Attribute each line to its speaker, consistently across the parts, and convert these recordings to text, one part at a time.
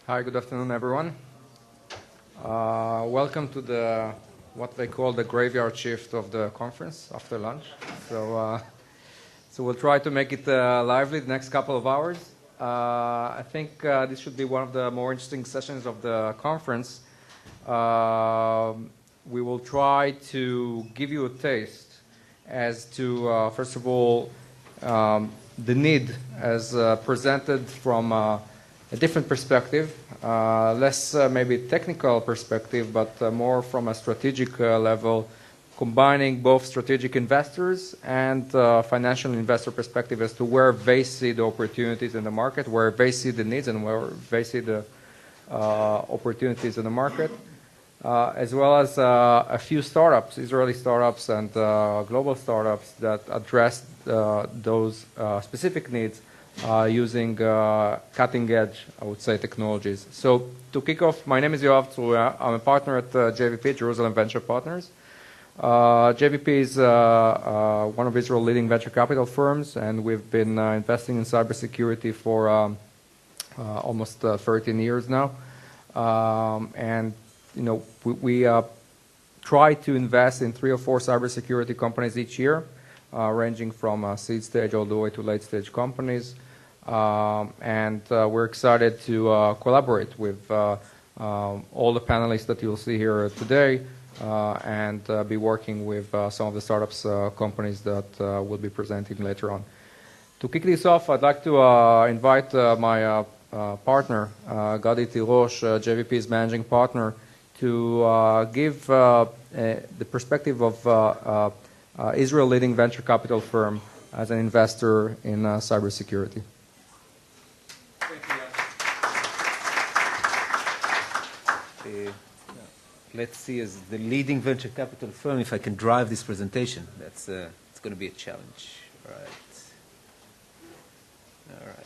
Speaker 1: Hi, good afternoon, everyone. Welcome to what they call the graveyard shift of the conference after lunch. So we'll try to make it lively the next couple of hours. I think this should be one of the more interesting sessions of the conference. We will try to give you a taste as to, first of all, the need as presented from a different perspective, less maybe technical perspective, but more from a strategic level, combining both strategic investors and financial investor perspective as to where they see the opportunities in the market, where they see the needs, and where they see the opportunities in the market, as well as a few startups, Israeli startups and global startups that address those specific needs using cutting-edge, I would say, technologies. So to kick off, my name is Yoav Tzruya. I'm a partner at JVP, Jerusalem Venture Partners. JVP is one of Israel's leading venture capital firms, and we've been investing in cybersecurity for almost 13 years now. And you know, we try to invest in 3 or 4 cybersecurity companies each year, ranging from seed stage all the way to late stage companies. And we're excited to collaborate with all the panelists that you'll see here today and be working with some of the startups companies that we'll be presenting later on. To kick this off, I'd like to invite my partner, Gadi Tirosh, JVP's managing partner, to give the perspective of Israel leading venture capital firm as an investor in cybersecurity.
Speaker 2: Thank you. Let's see, as the leading venture capital firm, if I can drive this presentation. That's it's going to be a challenge. All right. All right.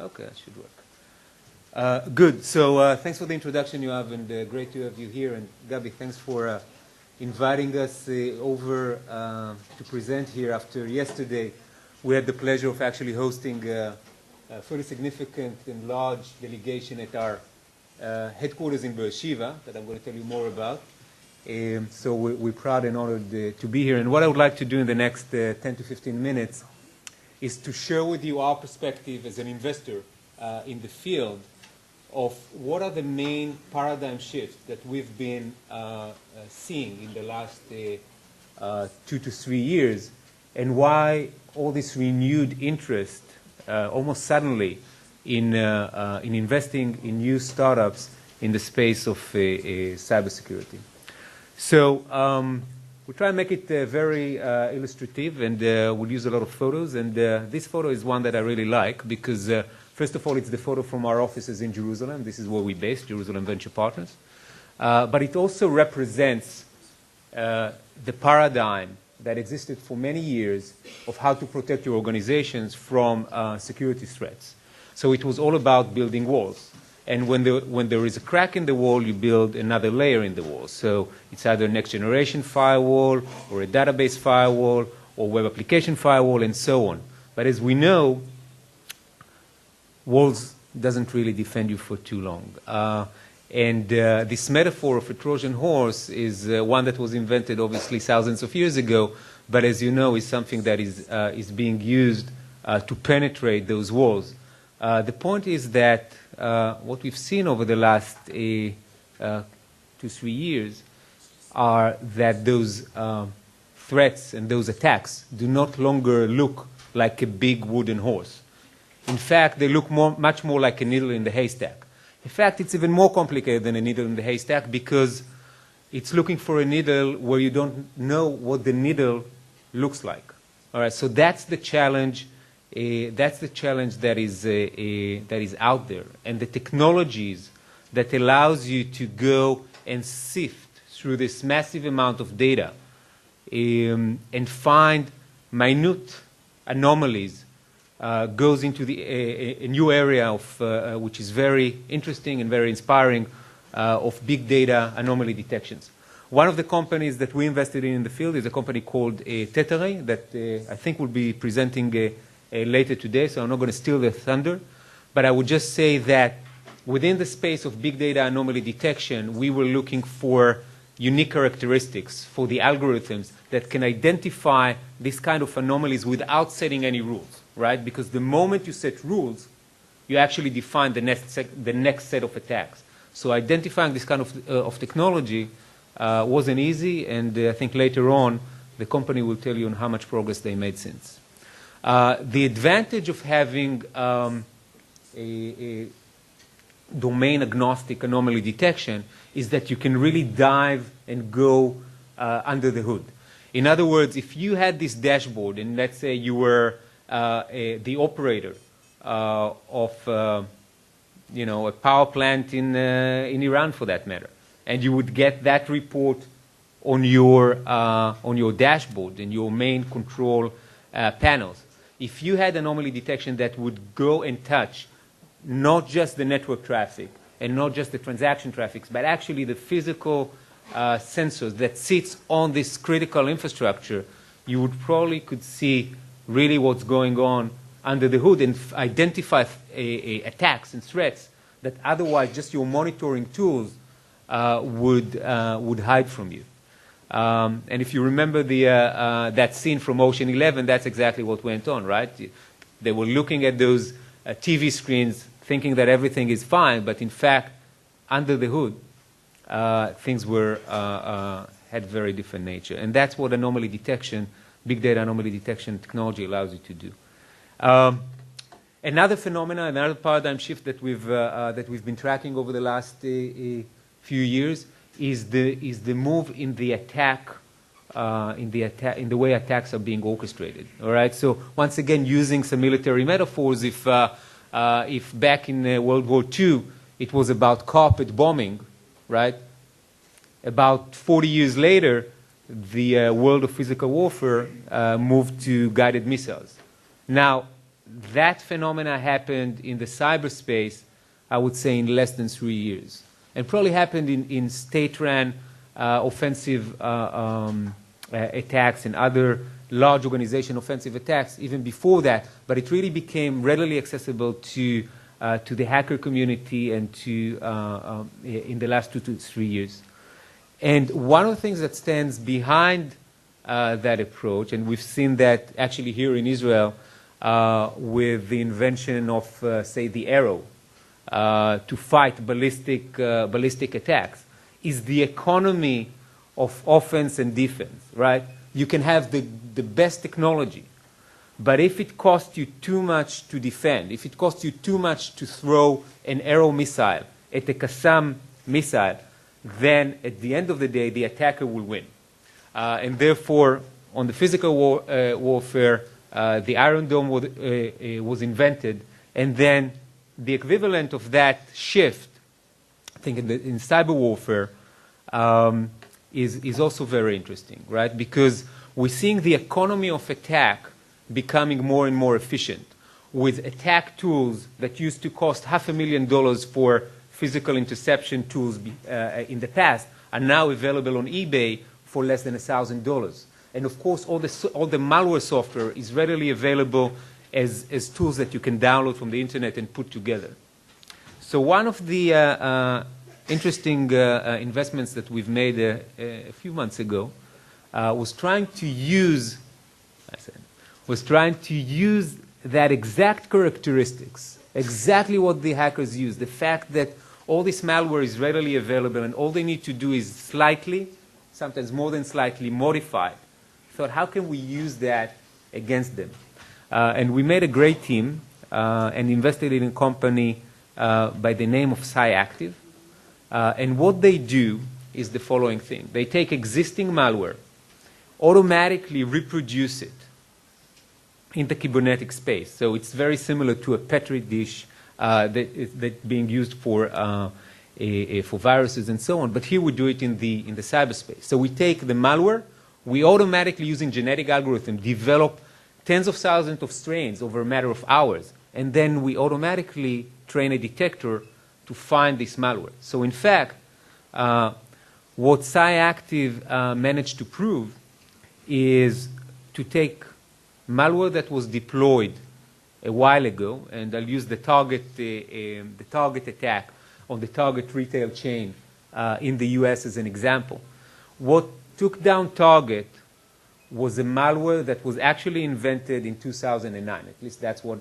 Speaker 2: Okay, that should work. Good. So thanks for the introduction, Yoav, and great to have you here. And Gadi, thanks for inviting us over to present here after yesterday. We had the pleasure of actually hosting a fairly significant and large delegation at our headquarters in Beersheba that I'm going to tell you more about. So we're proud and honored to be here. And what I would like to do in the next 10 to 15 minutes is to share with you our perspective as an investor in the field of what are the main paradigm shifts that we've been seeing in the last 2 to 3 years, and why all this renewed interest almost suddenly in investing in new startups in the space of cybersecurity. So we'll try and make it very illustrative, and we'll use a lot of photos. And this photo is one that I really like because, first of all, it's the photo from our offices in Jerusalem. This is where we base, Jerusalem Venture Partners. But it also represents the paradigm that existed for many years of how to protect your organizations from security threats. So it was all about building walls. And when there is a crack in the wall, you build another layer in the wall. So it's either a next-generation firewall or a database firewall or web application firewall and so on. But as we know, walls doesn't really defend you for too long. And this metaphor of a Trojan horse is one that was invented, obviously, thousands of years ago, but as you know, is something that is being used to penetrate those walls. The point is that what we've seen over the last 2 to 3 years are that those threats and those attacks do not longer look like a big wooden horse. In fact, they look much more like a needle in the haystack. In fact, it's even more complicated than a needle in the haystack because it's looking for a needle where you don't know what the needle looks like. All right, so that's the challenge. That's the challenge that is out there, and the technologies that allows you to go and sift through this massive amount of data and find minute anomalies goes into a new area of which is very interesting and very inspiring of big data anomaly detections. One of the companies that we invested in the field is a company called Tetere that I think will be presenting later today, so I'm not going to steal their thunder. But I would just say that within the space of big data anomaly detection, we were looking for unique characteristics for the algorithms that can identify this kind of anomalies without setting any rules, right? Because the moment you set rules, you actually define the next set of attacks. So identifying this kind of technology wasn't easy, and I think later on the company will tell you on how much progress they made since. The advantage of having a domain agnostic anomaly detection is that you can really dive and go under the hood. In other words, if you had this dashboard and let's say you were the operator of a power plant in Iran for that matter, and you would get that report on your dashboard and your main control panels. If you had anomaly detection that would go and touch not just the network traffic and not just the transaction traffic, but actually the physical sensors that sits on this critical infrastructure, you would probably could see really what's going on under the hood and identify attacks and threats that otherwise just your monitoring tools would hide from you. And if you remember that scene from Ocean 11, that's exactly what went on, right? They were looking at those TV screens thinking that everything is fine, but in fact, under the hood, things were had very different nature. And that's what anomaly detection, big data anomaly detection technology allows you to do. Another phenomenon, another paradigm shift that we've been tracking over the last few years is the move in the attack, in the way attacks are being orchestrated. All right. So once again, using some military metaphors, if back in World War II it was about carpet bombing, right? About 40 years later, the world of physical warfare moved to guided missiles. Now, that phenomena happened in the cyberspace, I would say, in less than 3 years. And probably happened in state-run offensive attacks and other large organization offensive attacks even before that, but it really became readily accessible to the hacker community and to in the last 2 to 3 years. And one of the things that stands behind that approach, and we've seen that actually here in Israel with the invention of, say, the arrow to fight ballistic attacks, is the economy of offense and defense, right? You can have the best technology, but if it costs you too much to defend, if it costs you too much to throw an arrow missile at a Qassam missile, then at the end of the day, the attacker will win. And therefore, on the physical warfare, the Iron Dome was invented, and then the equivalent of that shift, I think in cyber warfare, is also very interesting, right? Because we're seeing the economy of attack becoming more and more efficient, with attack tools that used to cost $500,000 for physical interception tools in the past are now available on eBay for less than $1,000. And of course, all the malware software is readily available as tools that you can download from the internet and put together. So one of the interesting investments that we've made a few months ago was trying to use that exact characteristics, exactly what the hackers use, the fact that all this malware is readily available and all they need to do is slightly, sometimes more than slightly, modify. Thought, how can we use that against them? And we made a great team and invested in a company by the name of SciActive. And what they do is the following thing. They take existing malware, automatically reproduce it in the cybernetic space. So it's very similar to a Petri dish that's being used for viruses and so on. But here we do it in the cyberspace. So we take the malware, we automatically, using genetic algorithm, develop tens of thousands of strains over a matter of hours. And then we automatically train a detector to find this malware. So in fact, what SciActive managed to prove is to take malware that was deployed a while ago, and I'll use the target attack on the Target retail chain in the US as an example. What took down Target was a malware that was actually invented in 2009. At least that's what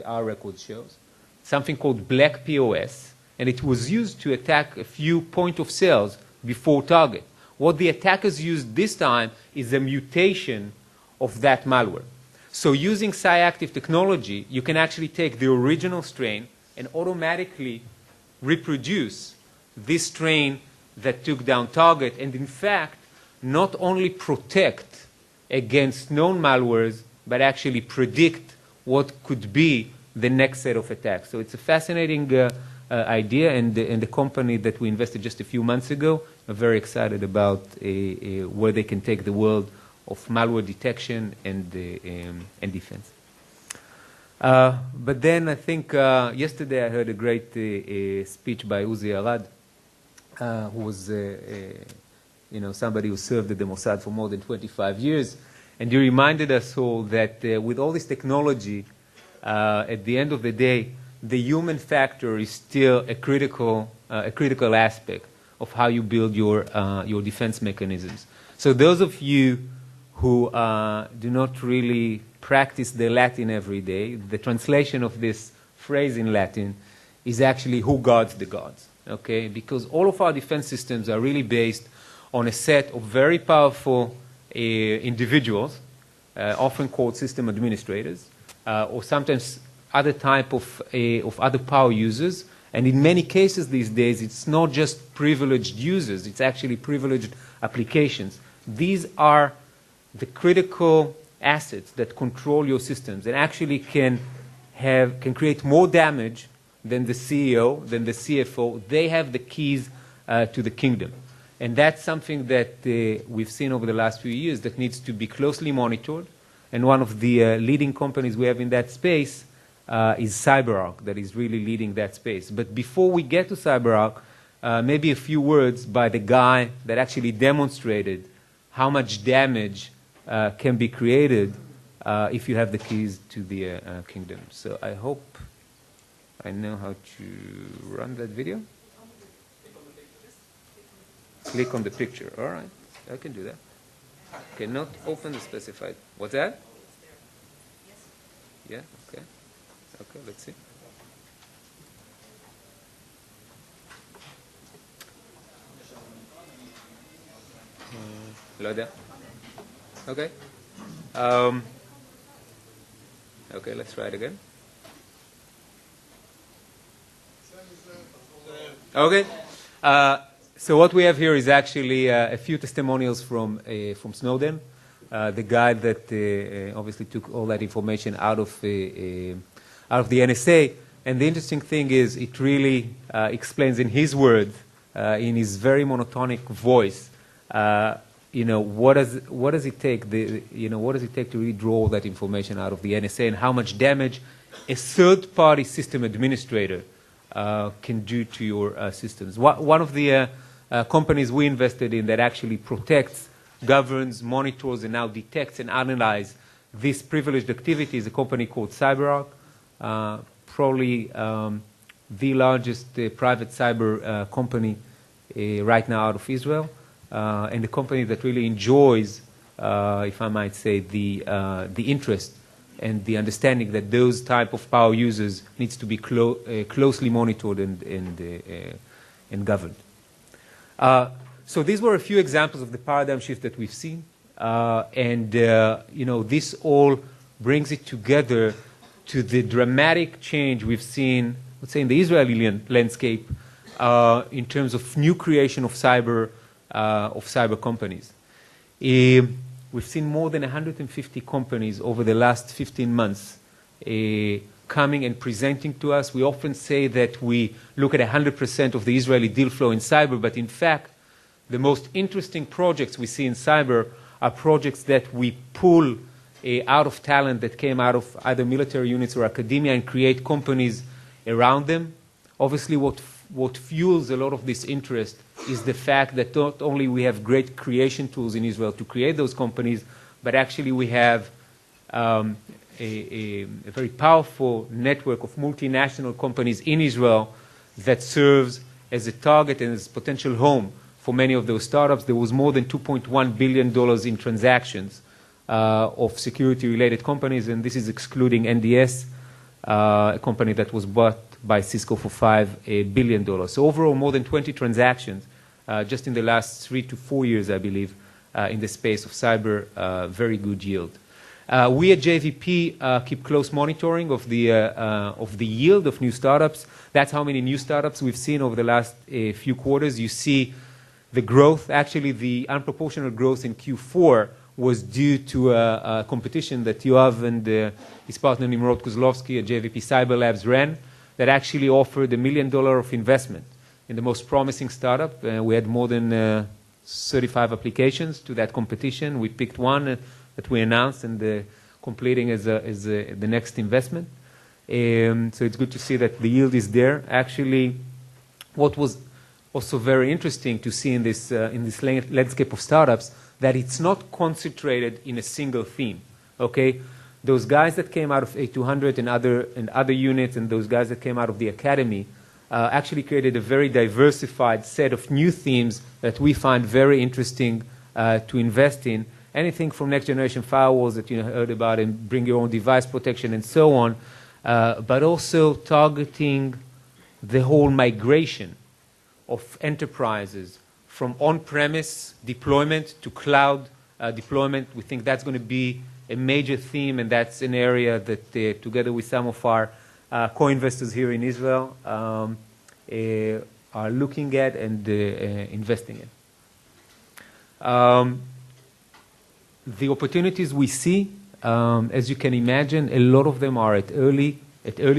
Speaker 2: our record shows. Something called Black POS, and it was used to attack a few point of sales before Target. What the attackers used this time is a mutation of that malware. So using SciActive technology, you can actually take the original strain and automatically reproduce this strain that took down Target, and in fact, not only protect against known malwares, but actually predict what could be the next set of attacks. So it's a fascinating idea, and the company that we invested just a few months ago are very excited about where they can take the world of malware detection and defense. But then I think yesterday I heard a great speech by Uzi Arad, who was somebody who served at the Mossad for more than 25 years. And he reminded us all that with all this technology, at the end of the day, the human factor is still a critical aspect of how you build your defense mechanisms. So those of you who do not really practice the Latin every day, the translation of this phrase in Latin is actually who guards the gods, okay? Because all of our defense systems are really based on a set of very powerful individuals, often called system administrators, or sometimes other type of other power users. And in many cases these days, it's not just privileged users, it's actually privileged applications. These are the critical assets that control your systems and actually can create more damage than the CEO, than the CFO. They have the keys to the kingdom. And that's something that we've seen over the last few years that needs to be closely monitored. And one of the leading companies we have in that space is CyberArk, that is really leading that space. But before we get to CyberArk, maybe a few words by the guy that actually demonstrated how much damage can be created if you have the keys to the kingdom. So I hope I know how to run that video. Click on the picture. All right, I can do that. Cannot open the specified. What's that? Yeah, okay. Okay, let's see. לא יודע. Okay. Okay, let's try it again. Okay. So what we have here is actually a few testimonials from Snowden, the guy that obviously took all that information out of the NSA. And the interesting thing is, it really explains in his words, in his very monotonic voice, what does it take? What does it take to really draw all that information out of the NSA, and how much damage a third-party system administrator can do to your systems. One of the companies we invested in that actually protects, governs, monitors, and now detects and analyzes this privileged activity is a company called CyberArk, probably the largest private cyber company right now out of Israel, and a company that really enjoys, if I might say, the interest and the understanding that those type of power users needs to be closely monitored and governed. So these were a few examples of the paradigm shift that we've seen, and this all brings it together to the dramatic change we've seen, let's say, in the Israeli landscape in terms of new creation of cyber companies. We've seen more than 150 companies over the last 15 months coming and presenting to us. We often say that we look at 100% of the Israeli deal flow in cyber, but in fact, the most interesting projects we see in cyber are projects that we pull out of talent that came out of either military units or academia and create companies around them. Obviously, what what fuels a lot of this interest is the fact that not only we have great creation tools in Israel to create those companies, but actually we have a very powerful network of multinational companies in Israel that serves as a target and as a potential home for many of those startups. There was more than $2.1 billion in transactions of security-related companies, and this is excluding NDS, a company that was bought by Cisco for $5 billion. So overall, more than 20 transactions just in the last 3 to 4 years, I believe, in the space of cyber, very good yield. We at JVP keep close monitoring of the yield of new startups. That's how many new startups we've seen over the last few quarters. You see the growth, actually the unproportional growth in Q4 was due to a competition that Yoav and his partner Nimrod Kozlovsky at JVP Cyber Labs ran that actually offered $1 million of investment in the most promising startup. We had more than 35 applications to that competition. We picked one that we announced and completing as the next investment. So it's good to see that the yield is there. Actually, what was also very interesting to see in this landscape of startups, that it's not concentrated in a single theme. Okay, those guys that came out of A200 and other units, and those guys that came out of the academy, actually created a very diversified set of new themes that we find very interesting to invest in. Anything from next generation firewalls that you heard about, and bring your own device protection and so on, but also targeting the whole migration of enterprises from on-premise deployment to cloud deployment. We think that's going to be a major theme, and that's an area that, together with some of our co-investors here in Israel, are looking at and investing in. The opportunities we see, as you can imagine, a lot of them are at early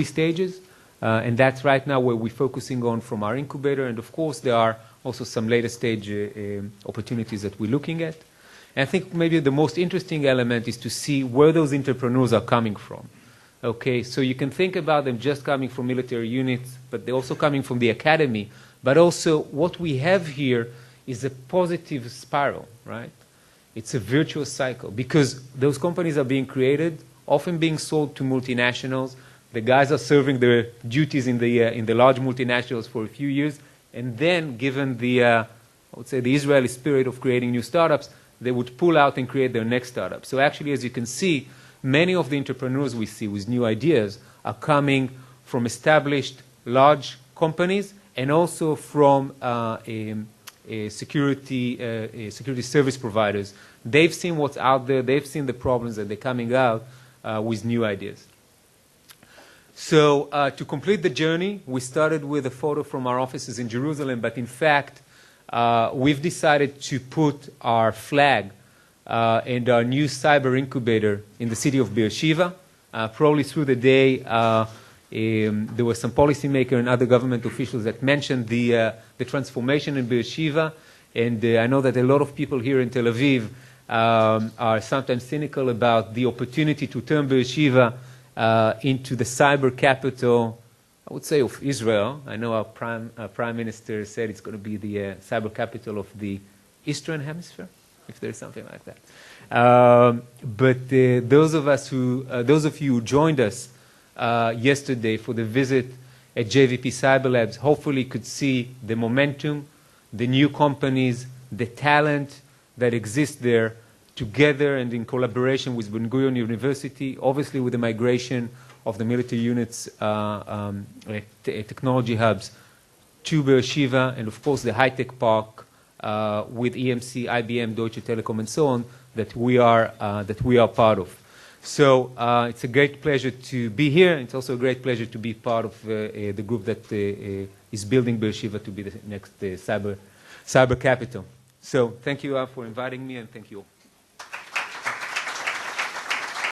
Speaker 2: stages, and that's right now where we're focusing on from our incubator. And of course, there are also some later stage opportunities that we're looking at. And I think maybe the most interesting element is to see where those entrepreneurs are coming from. Okay, so you can think about them just coming from military units, but they're also coming from the academy. But also what we have here is a positive spiral, right? It's a virtuous cycle, because those companies are being created, often being sold to multinationals. The guys are serving their duties in the large multinationals for a few years, and then, given the, I would say, the Israeli spirit of creating new startups, they would pull out and create their next startup. So actually, as you can see, many of the entrepreneurs we see with new ideas are coming from established large companies, and also from security service providers. They've seen what's out there, they've seen the problems, and they're coming out with new ideas. So to complete the journey, we started with a photo from our offices in Jerusalem, but in fact, we've decided to put our flag and our new cyber incubator in the city of Beersheba. Probably through the day, there were some policymakers and other government officials that mentioned the transformation in Beersheba, and I know that a lot of people here in Tel Aviv are sometimes cynical about the opportunity to turn Beersheba into the cyber capital, I would say, of Israel. I know our Prime Minister said it's going to be the cyber capital of the Eastern Hemisphere, if there's something like that. But those of you who joined us yesterday for the visit at JVP Cyber Labs hopefully could see the momentum, the new companies, the talent that exists there, together and in collaboration with Ben Gurion University, obviously with the migration of the military units, technology hubs to Beersheba, and of course the high-tech park with EMC, IBM, Deutsche Telekom, and so on, that we are part of. So it's a great pleasure to be here. It's also a great pleasure to be part of the group that is building Beersheba to be the next cyber capital. So thank you for inviting me, and thank you all.